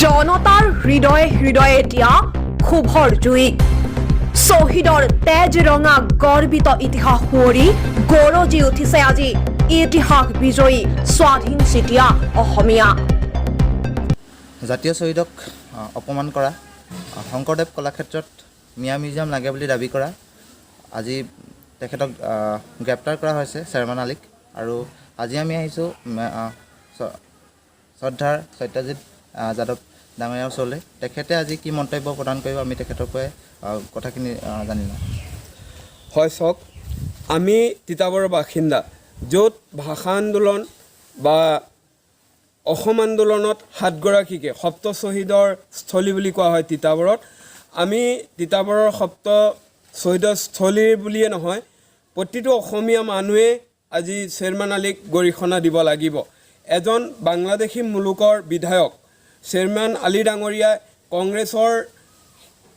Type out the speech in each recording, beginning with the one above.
জনতাৰ হৃদয়ে হৃদয়ে এতিয়া ক্ষোভৰ জুই শ্বহীদৰ তেজ ৰঙা গৰ্বিত ইতিহাস সুঁৱৰি গৌৰজি উঠিছে আজি ইতিহাস বিজয়ী স্বাধীন চিতিয়া অসমীয়া জাতীয় শ্বহীদক অপমান কৰা শংকৰদেৱ কলাক্ষেত্ৰত মিয়া মিউজিয়াম লাগে বুলি দাবী কৰা আজি তেখেতক গ্ৰেপ্তাৰ কৰা হৈছে চেয়াৰমেন আলীক আৰু আজি আমি আহিছোঁ শ্ৰদ্ধাৰ সত্যজিৎ যাদৱ ডাঙৰীয়াৰ ওচৰলৈ তেখেতে আজি কি মন্তব্য প্ৰদান কৰিব আমি তেখেতৰ পৰাই কথাখিনি জানি লওঁ। হয় চাওক, আমি তিতাবৰৰ বাসিন্দা, য'ত ভাষা আন্দোলন বা অসম আন্দোলনত 7গৰাকীকে সপ্ত শ্বহীদৰ স্থলী বুলি কোৱা হয় তিতাবৰত। আমি তিতাবৰৰ সপ্ত শ্বহীদৰ স্থলীৰ বুলিয়ে নহয়, প্ৰতিটো অসমীয়া মানুহে আজি চেয়াৰমেন আলীক গৰিহণা দিব লাগিব। এজন বাংলাদেশী মুলুকৰ বিধায়ক চেয়াৰমেন আলী ডাঙৰীয়াই কংগ্ৰেছৰ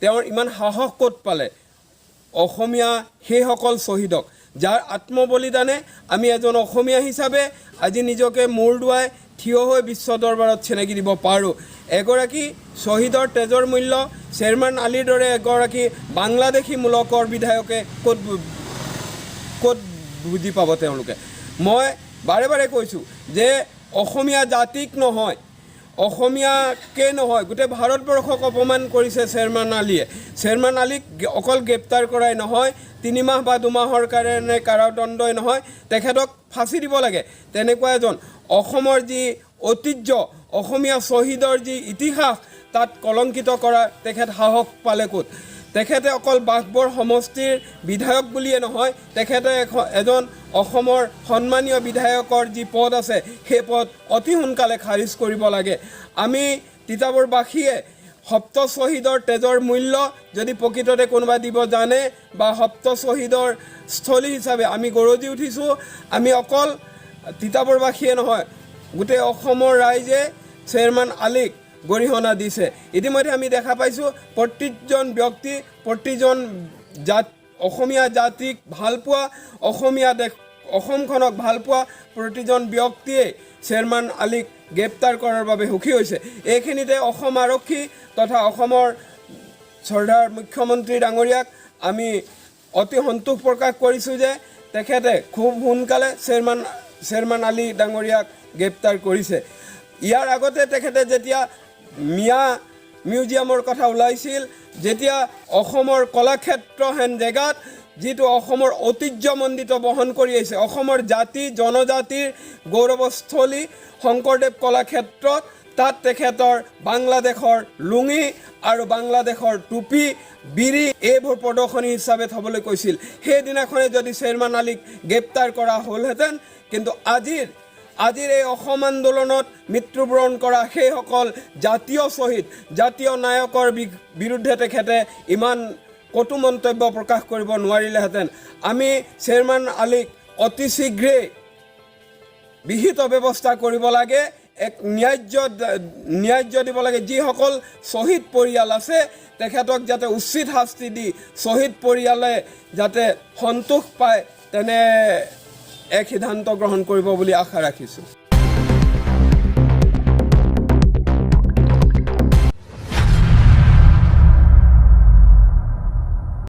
তেওঁৰ ইমান সাহস ক'ত পালে অসমীয়া সেইসকল শ্বহীদক যাৰ আত্মবলিদানে আমি এজন অসমীয়া হিচাপে আজি নিজকে মূৰ দুৱাই থিয় হৈ বিশ্ব দৰবাৰত চিনাকি দিব পাৰোঁ। এগৰাকী শ্বহীদৰ তেজৰ মূল্য চেয়াৰমেন আলীৰ দৰে এগৰাকী বাংলাদেশী মূলকৰ বিধায়কে ক'ত বুজি পাব তেওঁলোকে। মই বাৰে বাৰে কৈছোঁ যে অসমীয়া জাতিক নহয়, অসমীয়াকে নহয়, গোটেই ভাৰতবৰ্ষক অপমান কৰিছে চেয়াৰমেন আলীয়ে। চেয়াৰমেন আলীক অকল গ্ৰেপ্তাৰ কৰাই নহয়, 3 মাহ বা 2 মাহৰ কাৰণে কাৰাদণ্ডই নহয়, তেখেতক ফাঁচি দিব লাগে। তেনেকুৱা এজন অসমৰ যি ঐতিহ্য, অসমীয়া শ্বহীদৰ যি ইতিহাস, তাত কলংকিত কৰা তেখেত সাহস পালে ক'ত? তেখেতে অকল বাঘবৰ সমষ্টিৰ বিধায়ক বুলিয়ে নহয়, তেখেতে এজন অসমৰ সন্মানীয় বিধায়কৰ যি পদ আছে সেই পদ অতি সোনকালে খাৰিজ কৰিব লাগে। আমি তিতাবৰবাসীয়ে সপ্ত শ্বহীদৰ তেজৰ মূল্য যদি প্ৰকৃততে কোনোবা দিব জানে বা সপ্ত শ্বহীদৰ স্থলী হিচাপে আমি গৰজি উঠিছোঁ। আমি অকল তিতাবৰবাসীয়ে নহয়, গোটেই অসমৰ ৰাইজে চেয়াৰমেন আলীক গৰিহণা দিছে। ইতিমধ্যে আমি দেখা পাইছোঁ প্ৰতিজন ব্যক্তি, প্ৰতিজন অসমীয়া জাতিক ভালপোৱা, অসমখনক ভালপোৱা প্ৰতিজন ব্যক্তিয়ে চেয়াৰমেন আলীক গ্ৰেপ্তাৰ কৰাৰ বাবে সুখী হৈছে। এইখিনিতে অসম আৰক্ষী তথা অসমৰ শ্ৰদ্ধাৰ মুখ্যমন্ত্ৰী ডাঙৰীয়াক আমি অতি সন্তোষ প্ৰকাশ কৰিছোঁ যে তেখেতে খুব সোনকালে চেয়াৰমেন আলী ডাঙৰীয়াক গ্ৰেপ্তাৰ কৰিছে। ইয়াৰ আগতে তেখেতে যেতিয়া মিয়া মিউজিয়ামৰ কথা ওলাইছিল, যেতিয়া অসমৰ কলাক্ষেত্ৰ হেন জেগাত যিটো অসমৰ ঐতিহ্যমণ্ডিত বহন কৰি আহিছে, অসমৰ জাতি জনজাতিৰ গৌৰৱস্থলী শংকৰদেৱ কলাক্ষেত্ৰত, তাত তেখেতৰ বাংলাদেশৰ লুঙি আৰু বাংলাদেশৰ টুপি বিৰি এইবোৰ প্ৰদৰ্শনী হিচাপে থ'বলৈ কৈছিল। সেইদিনাখনে যদি চেয়াৰমেন আলীক গ্ৰেপ্তাৰ কৰা হ'লহেঁতেন, কিন্তু আজিৰ এই অসম আন্দোলনত মৃত্যুবৰণ কৰা সেইসকল জাতীয় শ্বহীদ, জাতীয় নায়কৰ বিৰুদ্ধে তেখেতে ইমান কটু মন্তব্য প্ৰকাশ কৰিব নোৱাৰিলেহেঁতেন। আমি চেয়াৰমেন আলীক অতি শীঘ্ৰেই বিহিত ব্যৱস্থা কৰিব লাগে, এক ন্যায্য দিব লাগে। যিসকল শ্বহীদ পৰিয়াল আছে তেখেতক যাতে উচিত শাস্তি দি শ্বহীদ পৰিয়ালে যাতে সন্তোষ পায়, তেনে এক সিদ্ধান্ত গ্ৰহণ কৰিব বুলি আশা ৰাখিছোঁ।